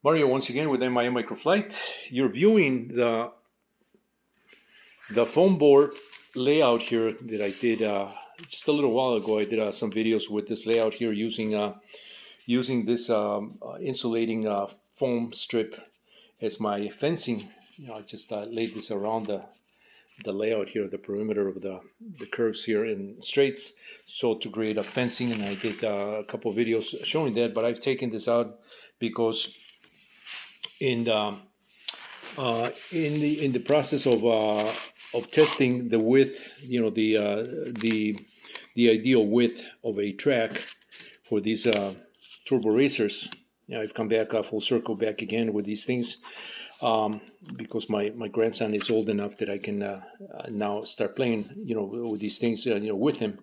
Mario, once again with MIM Microflight. You're viewing the foam board layout here that I did just a little while ago. I did some videos with this layout here using this insulating foam strip as my fencing. I just laid this around the layout here, the perimeter of the curves here in straights, so to create a fencing. And I did a couple of videos showing that, but I've taken this out because in the in the process of testing the width, the ideal width of a track for these turbo racers. I've come back full circle back again with these things because my grandson is old enough that I can now start playing, with these things, with him,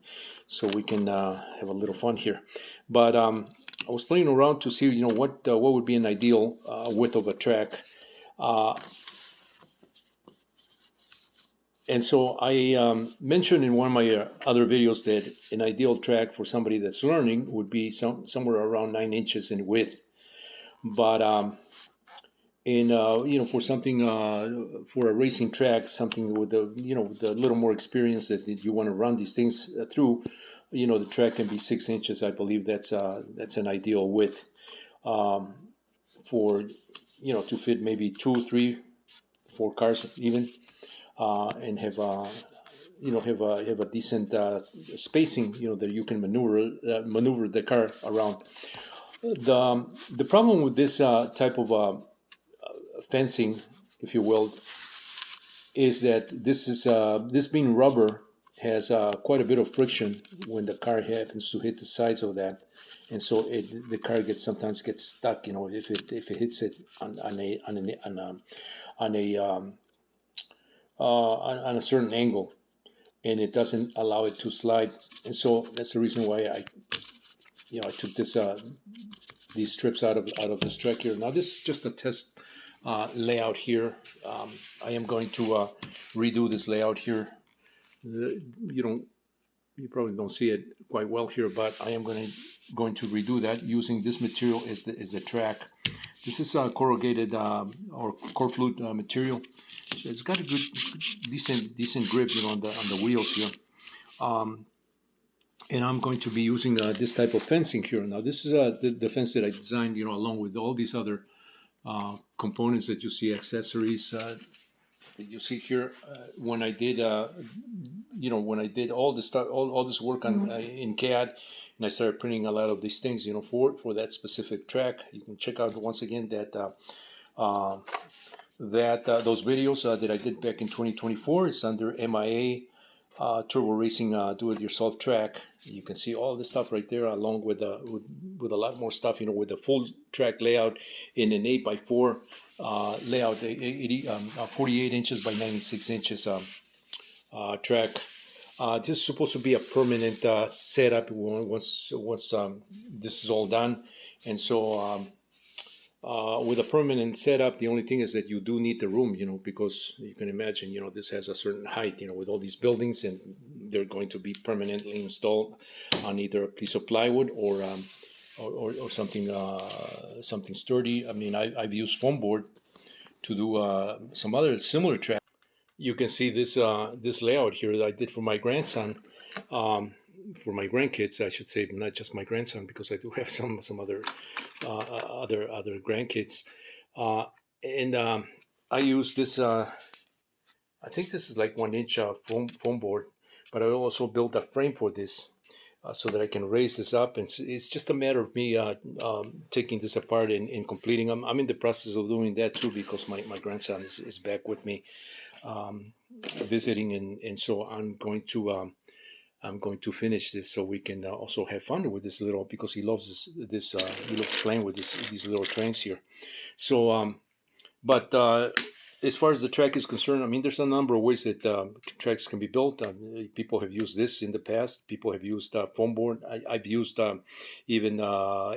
so we can have a little fun here. But I was playing around to see, what would be an ideal width of a track. And so I mentioned in one of my other videos that an ideal track for somebody that's learning would be somewhere around 9 inches in width. But for something for a racing track, something with with a little more experience that you want to run these things through, the track can be 6 inches. I believe that's an ideal width for to fit maybe 2, 3, 4 cars even. And have have a decent spacing, that you can maneuver the car around. The problem with this type of fencing, if you will, is that this being rubber has quite a bit of friction when the car happens to hit the sides of that, and so the car sometimes gets stuck. If it hits it on a certain angle, and it doesn't allow it to slide. And so that's the reason why I took these strips out of this track here. Now this is just a test layout here. I am going to redo this layout here. You probably don't see it quite well here, but I am going to redo that using this material as the track. This is corrugated or core flute material. So it's got a good, decent grip, on the wheels here. And I'm going to be using this type of fencing here. Now this is the fence that I designed, along with all these other components that you see, accessories that you see here. When I did, when I did all this stuff, all this work on in CAD, and I started printing a lot of these things, for that specific track. You can check out once again that those videos that I did back in 2024. It's under MIA Turbo Racing Do-It-Yourself Track. You can see all this stuff right there, along with a lot more stuff. With the full track layout in an 8x4 layout, 48 inches by 96 inches track. This is supposed to be a permanent setup once this is all done, and so. With a permanent setup, the only thing is that you do need the room, because you can imagine, this has a certain height, with all these buildings, and they're going to be permanently installed on either a piece of plywood or something something sturdy. I mean, I've used foam board to do some other similar track. You can see this layout here that I did for my grandson. For my grandkids, I should say, not just my grandson, because I do have some other other grandkids, and I use this. I think this is like 1 inch foam board, but I also built a frame for this so that I can raise this up. And it's just a matter of me taking this apart and completing them. I'm in the process of doing that too, because my grandson is back with me visiting, and so I'm going to finish this so we can also have fun with this little, because he loves this he loves playing with these little trains here. So, but as far as the track is concerned, I mean, there's a number of ways that tracks can be built. People have used this in the past. People have used foam board. I've used even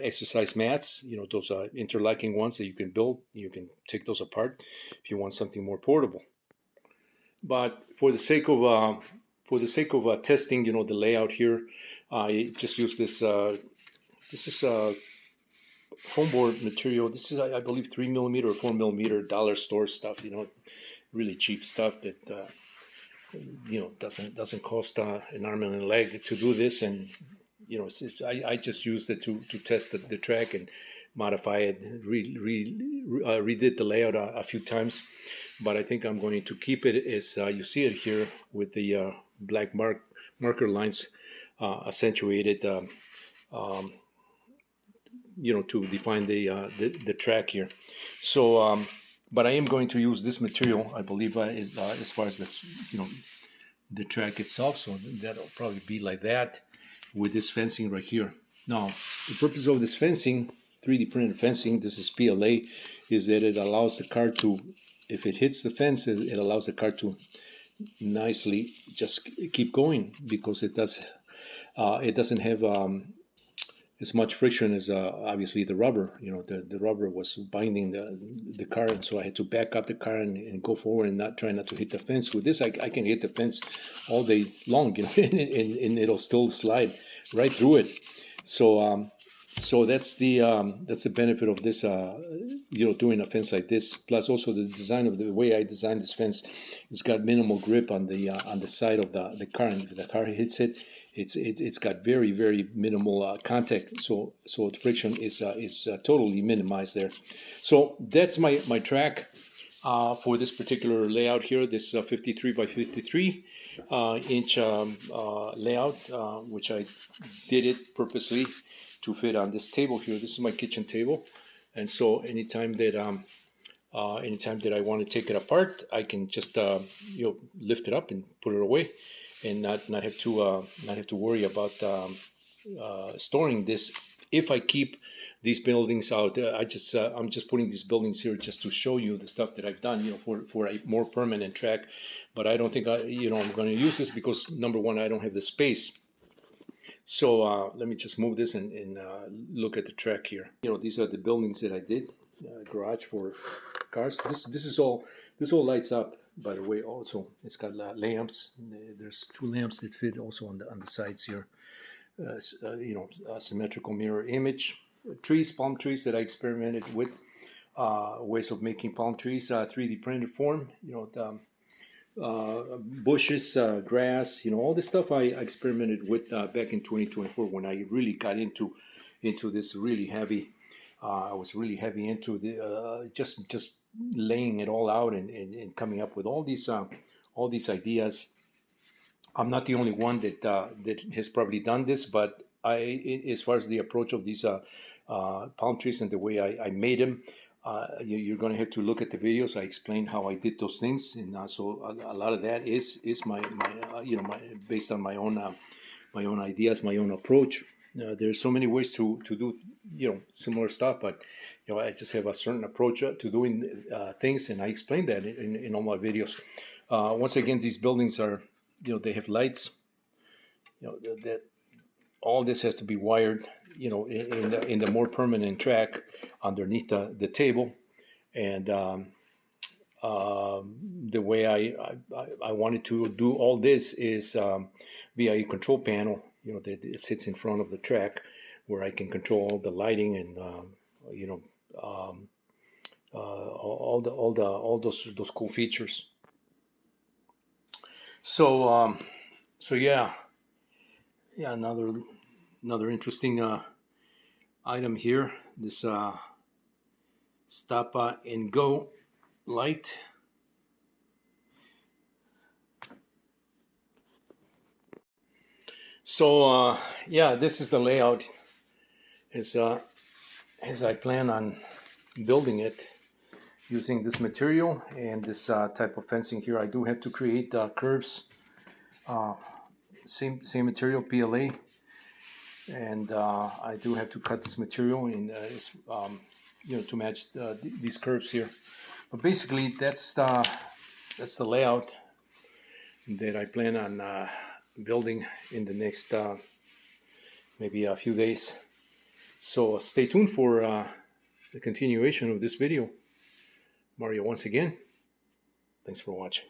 exercise mats. Those interlocking ones that you can build. You can take those apart if you want something more portable. But for the sake of testing, the layout here, I just use this. This is foam board material. This is, I believe, 3mm or 4mm dollar store stuff. Really cheap stuff that doesn't cost an arm and a leg to do this. And I just used it to test the track and modify it. Redid the layout a few times, but I think I'm going to keep it as you see it here with the black marker lines accentuated. To define the track here. So, but I am going to use this material, I believe, as far as this, the track itself. So that'll probably be like that with this fencing right here. Now, the purpose of this fencing, 3D printed fencing, this is PLA, is that it allows the car to, if it hits the fence, it allows the car to nicely just keep going, because it doesn't have as much friction as obviously the rubber. The rubber was binding the car, and so I had to back up the car and go forward and try not to hit the fence. With this, I can hit the fence all day long, and it'll still slide right through it. So that's the benefit of this, doing a fence like this. Plus, also the design of the way I designed this fence, it's got minimal grip on the side of the car, and if the car hits it, it's got very, very minimal contact. So the friction is totally minimized there. So that's my track for this particular layout here. This 53 by 53 inch layout, which I did it purposely to fit on this table here. This is my kitchen table, and so anytime that I want to take it apart, I can just lift it up and put it away, and not have to worry about storing this. If I keep these buildings out, I'm just putting these buildings here just to show you the stuff that I've done, for a more permanent track. But I don't think I'm going to use this because, number one, I don't have the space. So let me just move this and look at the track here. These are the buildings that I did, garage for cars. This all lights up, by the way. Also, it's got lamps. There's 2 lamps that fit also on the sides here. Symmetrical mirror image. Trees, palm trees that I experimented with. Ways of making palm trees, 3D printed form. Bushes, grass, all this stuff I experimented with back in 2024 when I really got into this really heavy. I was really heavy into the just laying it all out and coming up with all these ideas. I'm not the only one that has probably done this, but as far as the approach of these palm trees and the way I made them, you're going to have to look at the videos. I explained how I did those things, and so a lot of that is my based on my own ideas, my own approach. There's so many ways to do similar stuff, but I just have a certain approach to doing things, and I explained that in all my videos. Once again, these buildings are they have lights. That all this has to be wired, in the more permanent track underneath the table, and the way I wanted to do all this is via a control panel, that sits in front of the track, where I can control all the lighting and all those cool features. So yeah, another interesting item here. This stop and go light. So yeah, this is the layout as I plan on building it using this material and this type of fencing here. I do have to create curves. Same material, PLA, and I do have to cut this material in to match these curves here. But basically, that's the layout that I plan on building in the next maybe a few days. So stay tuned for the continuation of this video. Mario once again. Thanks for watching.